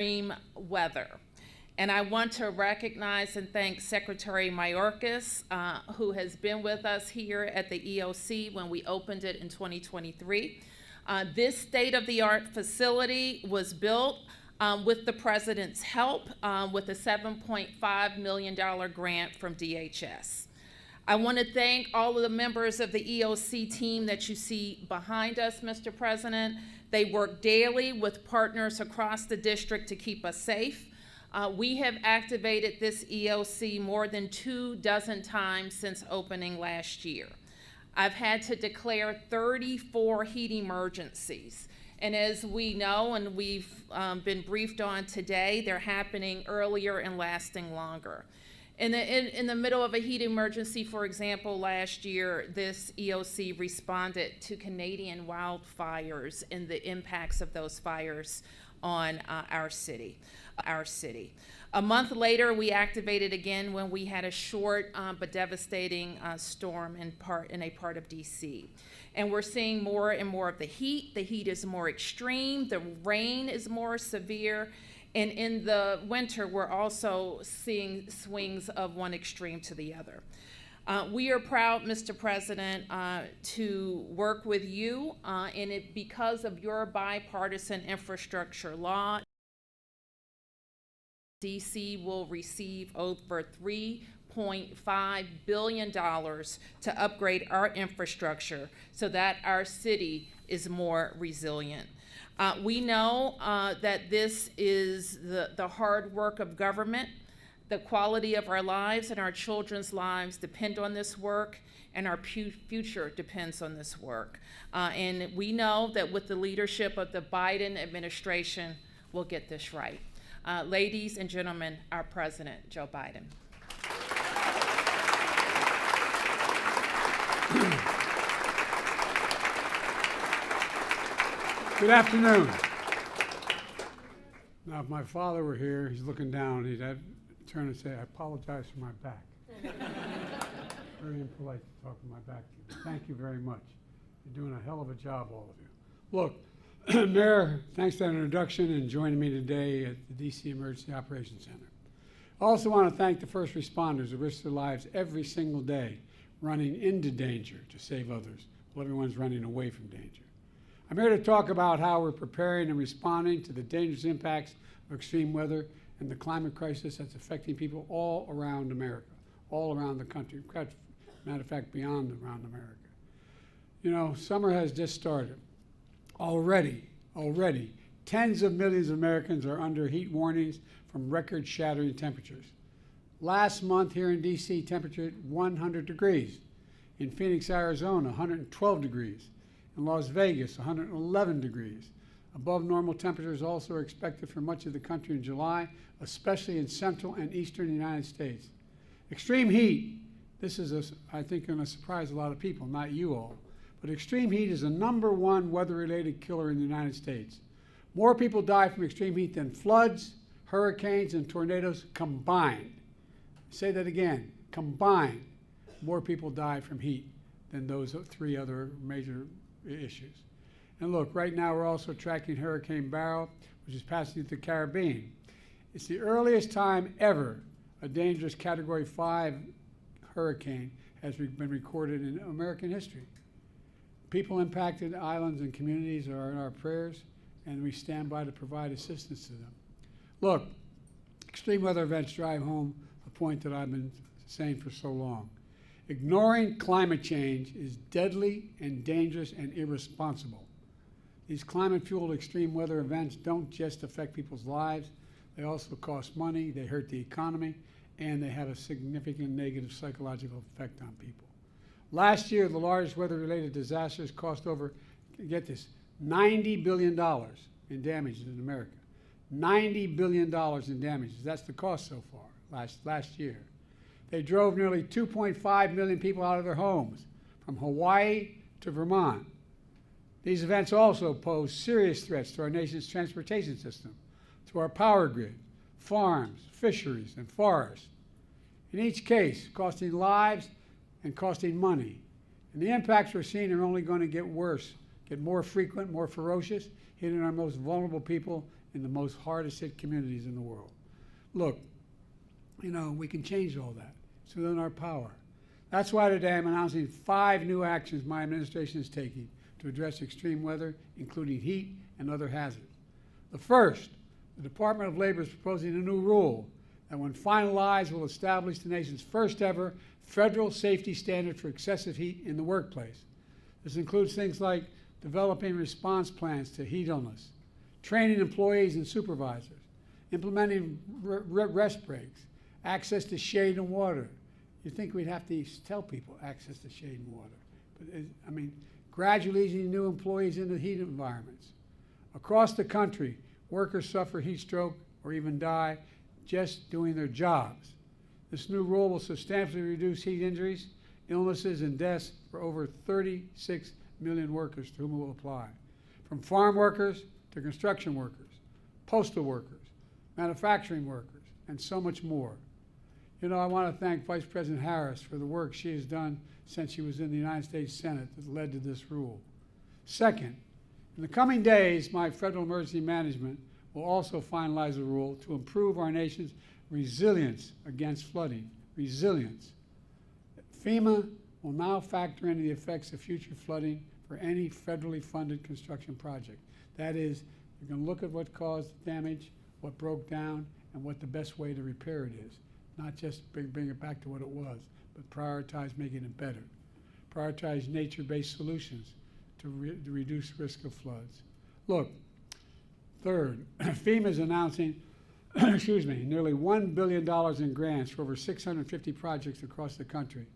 extreme weather. And I want to recognize and thank Secretary Mayorkas, who has been with us here at the EOC when we opened it in 2023. This state-of-the-art facility was built with the President's help with a $7.5 million grant from DHS. I want to thank all of the members of the EOC team that you see behind us, Mr. President. They work daily with partners across the district to keep us safe. We have activated this EOC more than 24 times since opening last year. I've had to declare 34 heat emergencies. And as we know, and we've been briefed on today, they're happening earlier and lasting longer. In the middle of a heat emergency, for example, last year, this EOC responded to Canadian wildfires and the impacts of those fires on our city. A month later, we activated again when we had a short but devastating storm in a part of DC. And we're seeing more and more of the heat. The heat is more extreme. The rain is more severe. And in the winter, we're also seeing swings of one extreme to the other. We are proud, Mr. President, to work with you, and because of your bipartisan infrastructure law, DC will receive over $3.5 billion to upgrade our infrastructure so that our city is more resilient. We know that this is the hard work of government. The quality of our lives and our children's lives depend on this work, and our future depends on this work. And we know that with the leadership of the Biden administration, we'll get this right. Ladies and gentlemen, our President, Joe Biden. Good afternoon. Now, if my father were here, he's looking down, he'd have to turn and say, I apologize for my back. Very impolite to talk to my back. Thank you very much. You're doing a hell of a job, all of you. Look, Mayor, thanks for that introduction and joining me today at the DC Emergency Operations Center. I also want to thank the first responders who risk their lives every single day running into danger to save others while everyone's running away from danger. I'm here to talk about how we're preparing and responding to the dangerous impacts of extreme weather and the climate crisis that's affecting people all around America, all around the country, matter of fact, beyond around America. You know, summer has just started. Already, tens of millions of Americans are under heat warnings from record-shattering temperatures. Last month here in DC, temperature hit 100 degrees. In Phoenix, Arizona, 112 degrees. In Las Vegas, 111 degrees. Above normal temperatures also are expected for much of the country in July, especially in central and eastern United States. Extreme heat, this is, I think, going to surprise a lot of people, not you all, but extreme heat is the #1 weather-related killer in the United States. More people die from extreme heat than floods, hurricanes, and tornadoes combined. Say that again, combined. More people die from heat than those 3 other major issues. And look, right now we're also tracking Hurricane Beryl, which is passing through the Caribbean. It's the earliest time ever a dangerous Category 5 hurricane has been recorded in American history. People impacted islands and communities are in our prayers, and we stand by to provide assistance to them. Look, extreme weather events drive home a point that I've been saying for so long. Ignoring climate change is deadly and dangerous and irresponsible. These climate-fueled extreme weather events don't just affect people's lives, they also cost money, they hurt the economy, and they have a significant negative psychological effect on people. Last year, the largest weather-related disasters cost over, get this, $90 billion in damages in America. $90 billion in damages. That's the cost so far, last year. They drove nearly 2.5 million people out of their homes, from Hawaii to Vermont. These events also pose serious threats to our nation's transportation system, to our power grid, farms, fisheries, and forests. In each case, costing lives and costing money. And the impacts we're seeing are only going to get worse, get more frequent, more ferocious, hitting our most vulnerable people in the most hardest hit communities in the world. Look, you know, we can change all that. It's within our power. That's why today I'm announcing 5 new actions my administration is taking to address extreme weather, including heat and other hazards. The first, the Department of Labor is proposing a new rule that, when finalized, will establish the nation's first ever federal safety standard for excessive heat in the workplace. This includes things like developing response plans to heat illness, training employees and supervisors, implementing rest breaks, access to shade and water. You'd think we'd have to tell people access to shade and water. But gradually easing new employees into heat environments. Across the country, workers suffer heat stroke or even die just doing their jobs. This new rule will substantially reduce heat injuries, illnesses, and deaths for over 36 million workers to whom it will apply, from farm workers to construction workers, postal workers, manufacturing workers, and so much more. You know, I want to thank Vice President Harris for the work she has done since she was in the United States Senate that led to this rule. Second, in the coming days, my Federal Emergency Management will also finalize a rule to improve our nation's resilience against flooding. Resilience. FEMA will now factor in the effects of future flooding for any federally funded construction project. That is, you can look at what caused the damage, what broke down, and what the best way to repair it is. Not just bring it back to what it was, but prioritize making it better. Prioritize nature-based solutions to reduce risk of floods. Look, third, FEMA is announcing nearly $1 billion in grants for over 650 projects across the country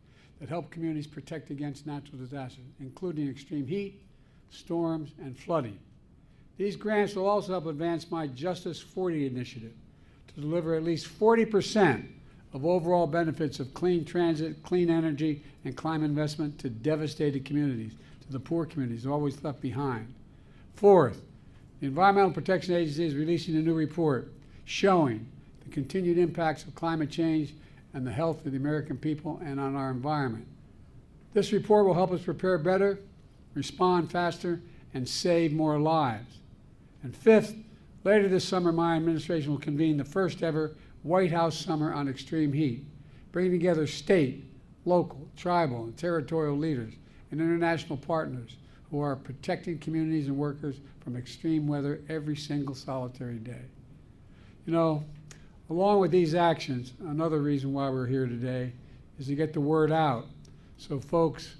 that help communities protect against natural disasters, including extreme heat, storms, and flooding. These grants will also help advance my Justice 40 initiative to deliver at least 40% of overall benefits of clean transit, clean energy, and climate investment to devastated communities, to the poor communities always left behind. Fourth, the Environmental Protection Agency is releasing a new report showing the continued impacts of climate change and the health of the American people and on our environment. This report will help us prepare better, respond faster, and save more lives. And fifth, later this summer, my administration will convene the first ever White House Summer on Extreme Heat, bringing together state, local, tribal, and territorial leaders and international partners who are protecting communities and workers from extreme weather every single solitary day. You know, along with these actions, another reason why we're here today is to get the word out so folks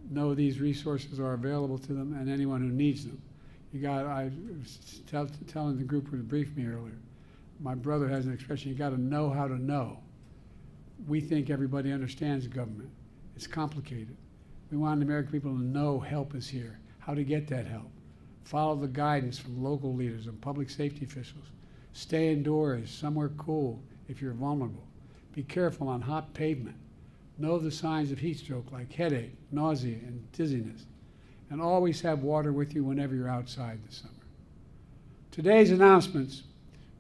know these resources are available to them and anyone who needs them. I was telling the group who briefed me earlier, my brother has an expression, you got to know how to know. We think everybody understands government. It's complicated. We want the American people to know help is here, how to get that help. Follow the guidance from local leaders and public safety officials. Stay indoors, somewhere cool if you're vulnerable. Be careful on hot pavement. Know the signs of heat stroke like headache, nausea, and dizziness. And always have water with you whenever you're outside this summer. Today's announcements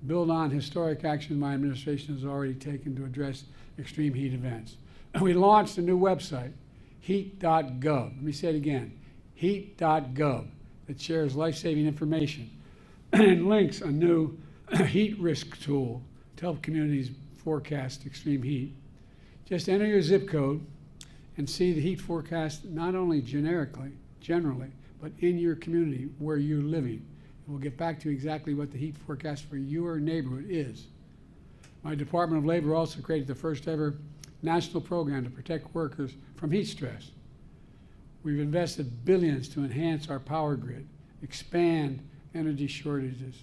build on historic action my administration has already taken to address extreme heat events. We launched a new website, heat.gov. Let me say it again, heat.gov, that shares life-saving information and links a new heat risk tool to help communities forecast extreme heat. Just enter your zip code and see the heat forecast not only generally, but in your community where you're living. We'll get back to exactly what the heat forecast for your neighborhood is. My Department of Labor also created the first ever national program to protect workers from heat stress. We've invested billions to enhance our power grid, expand energy shortages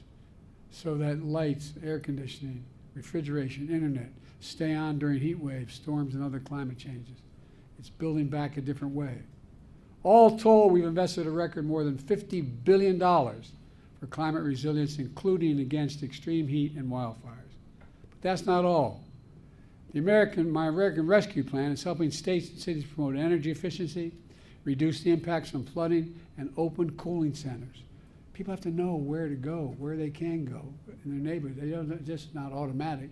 so that lights, air conditioning, refrigeration, internet stay on during heat waves, storms, and other climate changes. It's building back a different way. All told, we've invested a record more than $50 billion for climate resilience, including against extreme heat and wildfires. But that's not all. My American Rescue Plan is helping states and cities promote energy efficiency, reduce the impacts from flooding, and open cooling centers. People have to know where to go, where they can go in their neighborhood. It's just not automatic.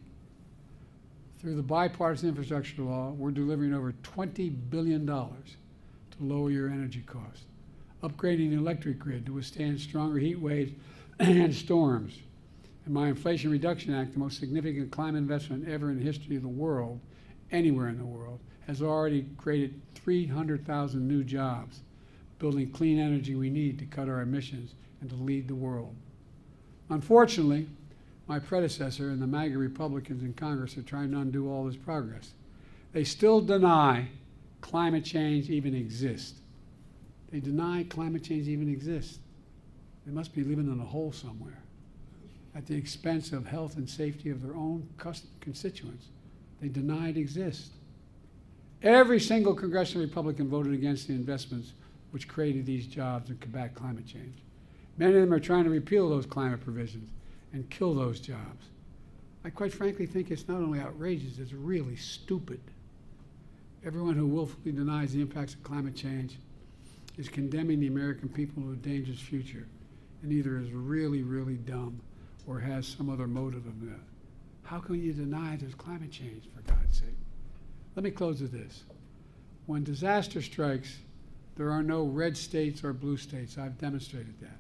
Through the bipartisan infrastructure law, we're delivering over $20 billion to lower your energy costs, upgrading the electric grid to withstand stronger heat waves and storms, And my Inflation Reduction Act, the most significant climate investment ever in the history of the world, anywhere in the world, has already created 300,000 new jobs, building clean energy we need to cut our emissions and to lead the world. Unfortunately, my predecessor and the MAGA Republicans in Congress are trying to undo all this progress. They still deny climate change even exists. They deny climate change even exists. They must be living in a hole somewhere at the expense of health and safety of their own constituents. They deny it exists. Every single congressional Republican voted against the investments which created these jobs and combat climate change. Many of them are trying to repeal those climate provisions and kill those jobs. I quite frankly think it's not only outrageous, it's really stupid. Everyone who willfully denies the impacts of climate change is condemning the American people to a dangerous future, and either is really, really dumb or has some other motive of that. How can you deny there's climate change, for God's sake? Let me close with this. When disaster strikes, there are no red states or blue states. I've demonstrated that.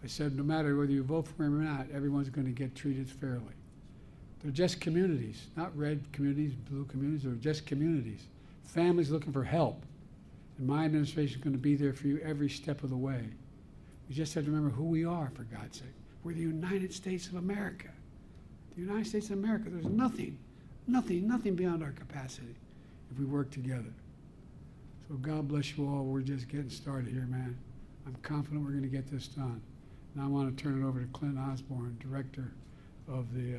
I said no matter whether you vote for him or not, everyone's going to get treated fairly. They're just communities, not red communities, blue communities, they're just communities. Families looking for help. And my administration is going to be there for you every step of the way. We just have to remember who we are, for God's sake. We're the United States of America. The United States of America, there's nothing beyond our capacity if we work together. So God bless you all. We're just getting started here, man. I'm confident we're going to get this done. Now I want to turn it over to Clint Osborne, Director of the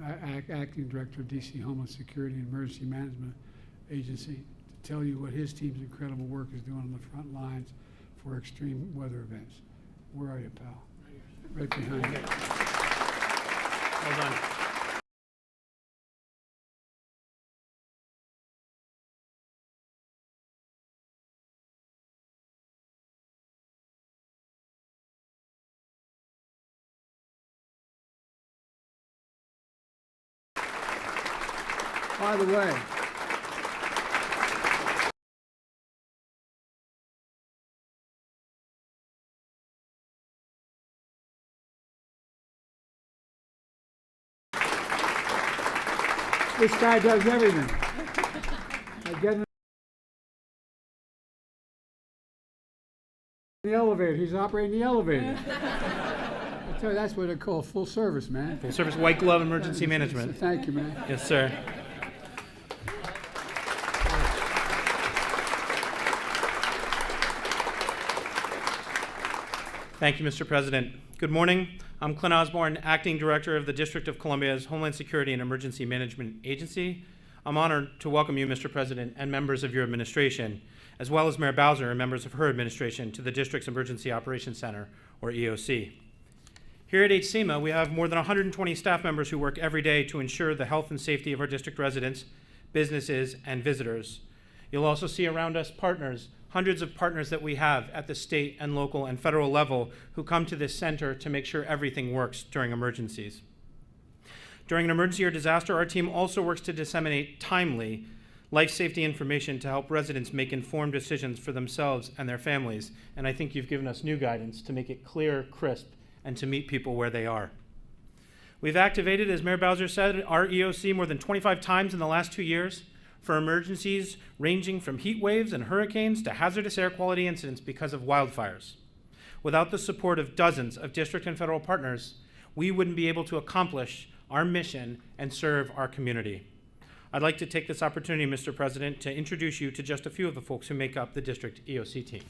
Acting Director of DC Homeland Security and Emergency Management Agency, to tell you what his team's incredible work is doing on the front lines for extreme weather events. Where are you, pal? Right behind you. Well done. By the way, this guy does everything. I get in the elevator. He's operating the elevator. I tell you, that's what they call full service, man. Full service white glove emergency management. Thank you, man. Yes, sir. Thank you, Mr. President. Good morning. I'm Clint Osborne, Acting Director of the District of Columbia's Homeland Security and Emergency Management Agency. I'm honored to welcome you, Mr. President, and members of your administration, as well as Mayor Bowser and members of her administration, to the District's Emergency Operations Center, or EOC. Here at HCEMA, we have more than 120 staff members who work every day to ensure the health and safety of our district residents, businesses, and visitors. You'll also see around us partners, hundreds of partners that we have at the state and local and federal level who come to this center to make sure everything works during emergencies. During an emergency or disaster, our team also works to disseminate timely life safety information to help residents make informed decisions for themselves and their families. And I think you've given us new guidance to make it clear, crisp, and to meet people where they are. We've activated, as Mayor Bowser said, our EOC more than 25 times in the last 2 years for emergencies ranging from heat waves and hurricanes to hazardous air quality incidents because of wildfires. Without the support of dozens of district and federal partners, we wouldn't be able to accomplish our mission and serve our community. I'd like to take this opportunity, Mr. President, to introduce you to just a few of the folks who make up the district EOC team.